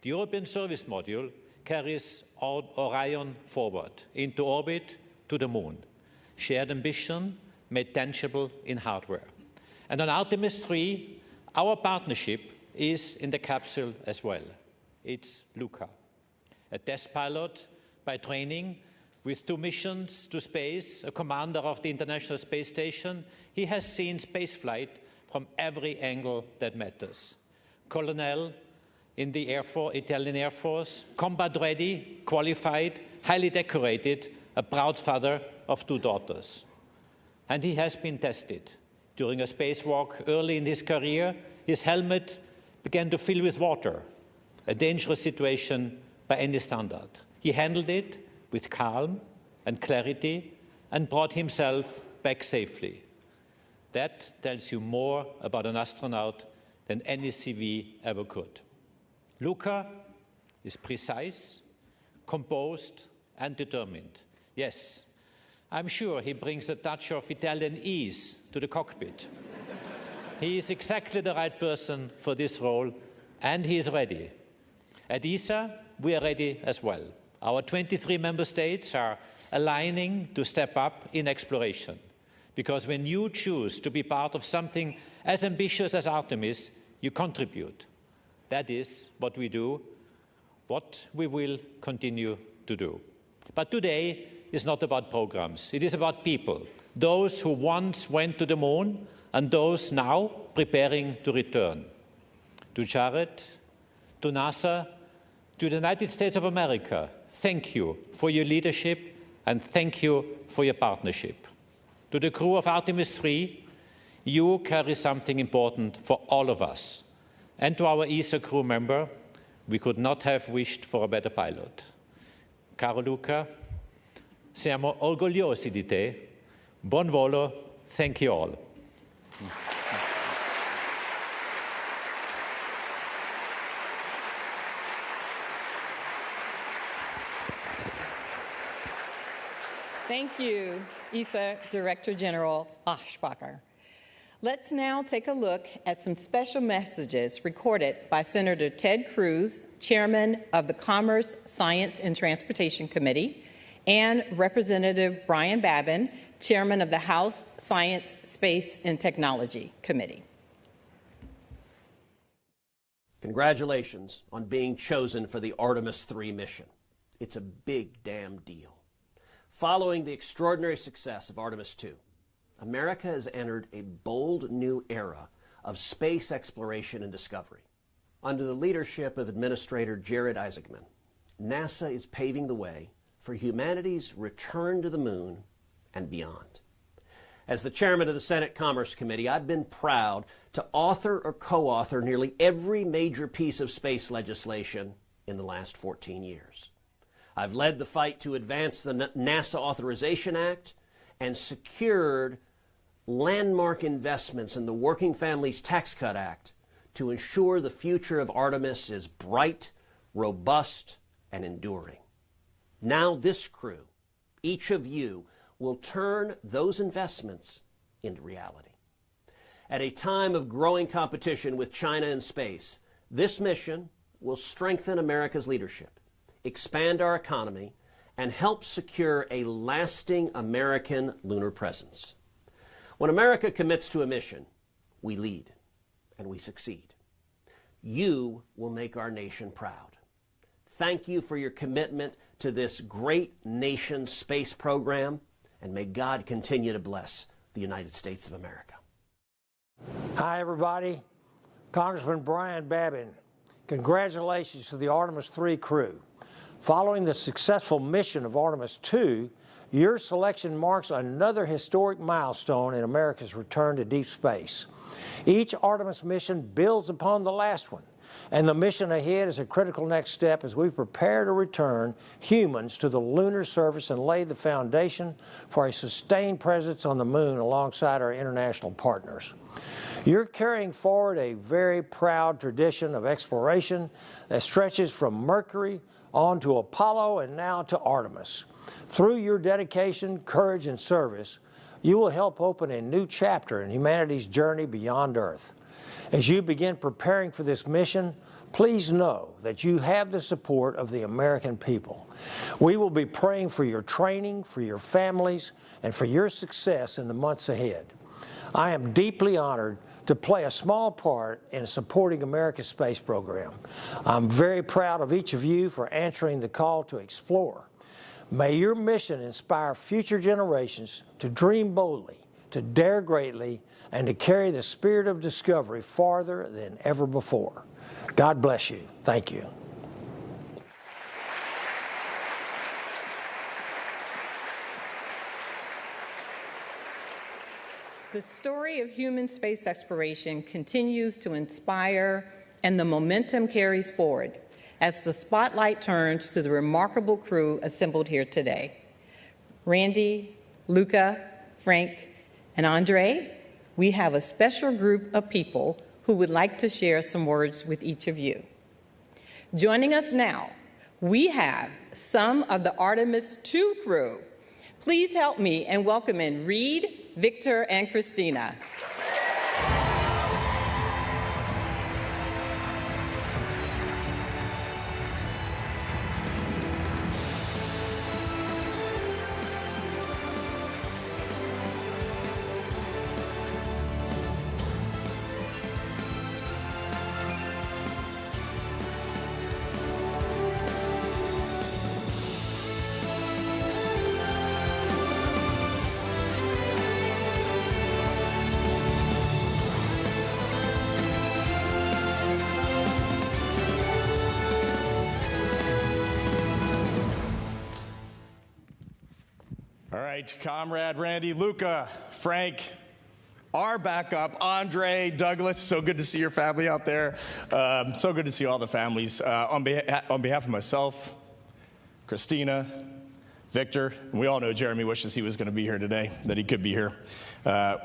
The European service module carries Orion forward into orbit to the moon. Shared ambition made tangible in hardware. And on Artemis III, our partnership is in the capsule as well. It's Luca, a test pilot by training with 2 missions to space, a commander of the International Space Station. He has seen spaceflight from every angle that matters. Colonel in the Italian Air Force, combat ready, qualified, highly decorated, a proud father of 2 daughters. And he has been tested. During a spacewalk early in his career, his helmet began to fill with water, a dangerous situation by any standard. He handled it with calm and clarity and brought himself back safely. That tells you more about an astronaut than any CV ever could. Luca is precise, composed, and determined. Yes, I'm sure he brings a touch of Italian ease to the cockpit. He is exactly the right person for this role, and he is ready. At ESA, we are ready as well. Our 23 member states are aligning to step up in exploration, because when you choose to be part of something as ambitious as Artemis, you contribute. That is what we do, what we will continue to do. But today is not about programs. It is about people, those who once went to the moon and those now preparing to return. To Jared, to NASA, to the United States of America, thank you for your leadership and thank you for your partnership. To the crew of Artemis III, you carry something important for all of us. And to our ESA crew member, we could not have wished for a better pilot. Caro Luca, siamo orgogliosi di te. Buon volo. Thank you all.
Thank you, ESA Director General Aschbacher. Let's now take a look at some special messages recorded by Senator Ted Cruz, Chairman of the Commerce, Science, and Transportation Committee, and Representative Brian Babin, Chairman of the House Science, Space, and Technology Committee.
Congratulations on being chosen for the Artemis III mission. It's a big damn deal. Following the extraordinary success of Artemis II, America has entered a bold new era of space exploration and discovery. Under the leadership of Administrator Jared Isaacman, NASA is paving the way for humanity's return to the moon and beyond. As the chairman of the Senate Commerce Committee, I've been proud to author or co-author nearly every major piece of space legislation in the last 14 years. I've led the fight to advance the NASA Authorization Act and secured landmark investments in the Working Families Tax Cut Act to ensure the future of Artemis is bright, robust, and enduring. Now this crew, each of you, will turn those investments into reality. At a time of growing competition with China in space, this mission will strengthen America's leadership, expand our economy, and help secure a lasting American lunar presence. When America commits to a mission, we lead and we succeed. You will make our nation proud. Thank you for your commitment to this great nation's space program, and may God continue to bless the United States of America.
Hi, everybody. Congressman Brian Babin. Congratulations to the Artemis III crew. Following the successful mission of Artemis II, your selection marks another historic milestone in America's return to deep space. Each Artemis mission builds upon the last one. And the mission ahead is a critical next step as we prepare to return humans to the lunar surface and lay the foundation for a sustained presence on the moon alongside our international partners. You're carrying forward a very proud tradition of exploration that stretches from Mercury on to Apollo and now to Artemis. Through your dedication, courage, and service, you will help open a new chapter in humanity's journey beyond Earth. As you begin preparing for this mission, please know that you have the support of the American people. We will be praying for your training, for your families, and for your success in the months ahead. I am deeply honored to play a small part in supporting America's space program. I'm very proud of each of you for answering the call to explore. May your mission inspire future generations to dream boldly, to dare greatly, and to carry the spirit of discovery farther than ever before. God bless you. Thank you.
The story of human space exploration continues to inspire, and the momentum carries forward as the spotlight turns to the remarkable crew assembled here today. Randy, Luca, Frank, and Andre, we have a special group of people who would like to share some words with each of you. Joining us now, we have some of the Artemis II crew. Please help me in welcoming Reed, Victor, and Christina.
All right, comrade Randy, Luca, Frank, our backup, Andre, Douglas, so good to see your family out there. So good to see all the families. On behalf of myself, Christina, Victor, and we all know Jeremy wishes he was going to be here today, that he could be here.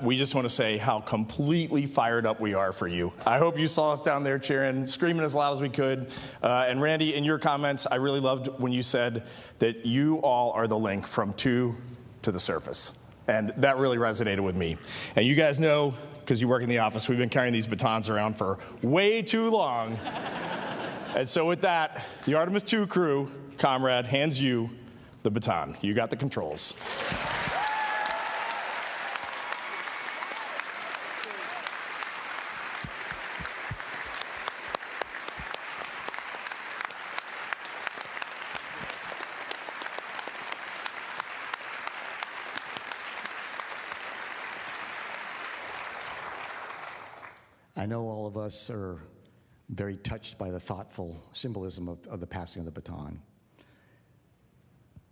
We just want to say how completely fired up we are for you. I hope you saw us down there cheering, screaming as loud as we could. And Randy, in your comments, I really loved when you said that you all are the link from two to the surface. And that really resonated with me. And you guys know, because you work in the office, we've been carrying these batons around for way too long. And so with that, the Artemis II crew, comrade, hands you the baton. You got the controls.
I know all of us are very touched by the thoughtful symbolism of the passing of the baton.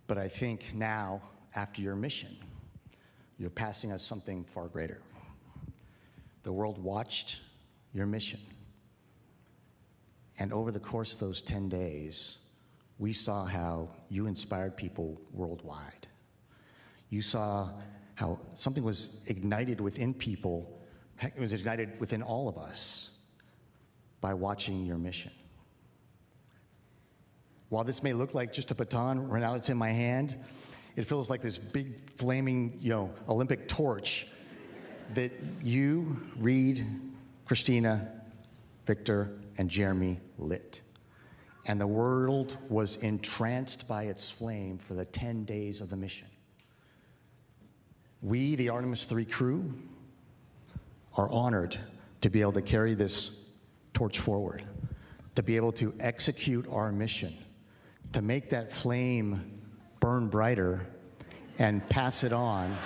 But I think now, after your mission, you're passing us something far greater. The world watched your mission. And over the course of those 10 days, we saw how you inspired people worldwide. You saw how something was ignited within people. It was ignited within all of us by watching your mission. While this may look like just a baton, right now it's in my hand, it feels like this big flaming, Olympic torch that you, Reed, Christina, Victor, and Jeremy lit. And the world was entranced by its flame for the 10 days of the mission. We, the Artemis III crew, are honored to be able to carry this torch forward, to be able to execute our mission, to make that flame burn brighter and pass it on.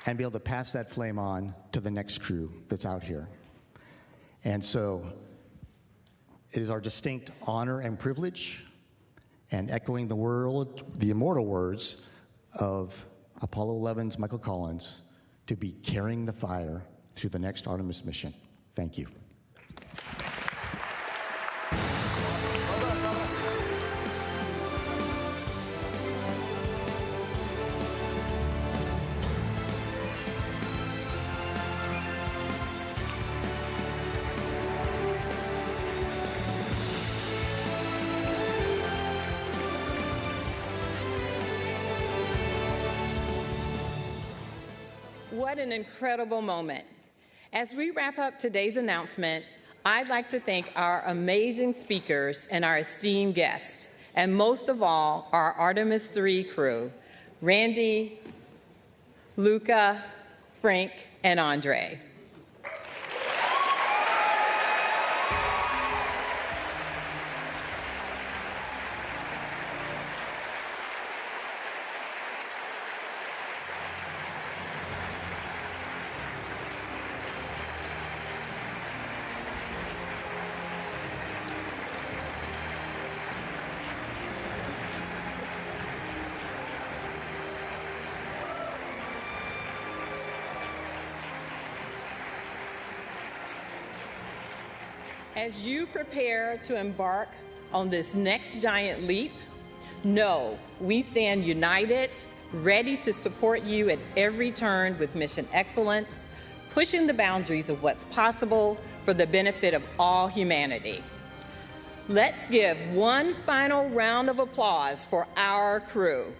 And be able to pass that flame on to the next crew that's out here. And so it is our distinct honor and privilege and echoing the immortal words of Apollo 11's Michael Collins, to be carrying the fire through the next Artemis mission. Thank you.
What an incredible moment. As we wrap up today's announcement, I'd like to thank our amazing speakers and our esteemed guests, and most of all, our Artemis III crew, Randy, Luca, Frank, and Andre. As you prepare to embark on this next giant leap, know we stand united, ready to support you at every turn with mission excellence, pushing the boundaries of what's possible for the benefit of all humanity. Let's give one final round of applause for our crew.